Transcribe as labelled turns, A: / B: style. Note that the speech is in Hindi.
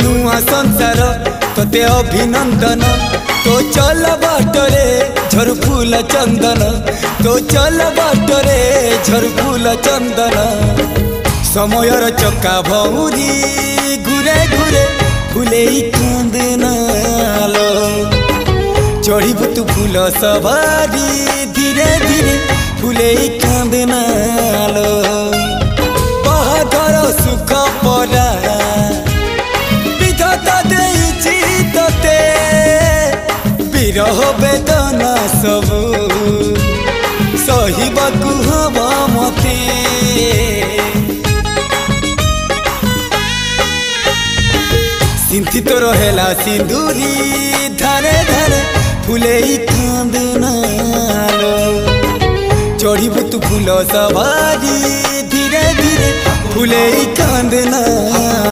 A: नुआ संसार तोते अभिनंदन तो चल बाटरे झर फूल चंदन तो चल बाटरे झर फूल चंदन समयर चक्का भौरी घुरे घुरे फूले कांदनालो चढ़ीबु तू फूल सवारी धीरे धीरे फूले कांदनालो बाहागर सुख परा विधाता देइछि तोते विरह वेदना सबु सहिबाकु हवा मते सिंथी तो रहेला सिंदूरी धारे धारे फूले कांदनालो चढ़ीबु तू फूल सवारी धीरे धीरे फूले कांदना।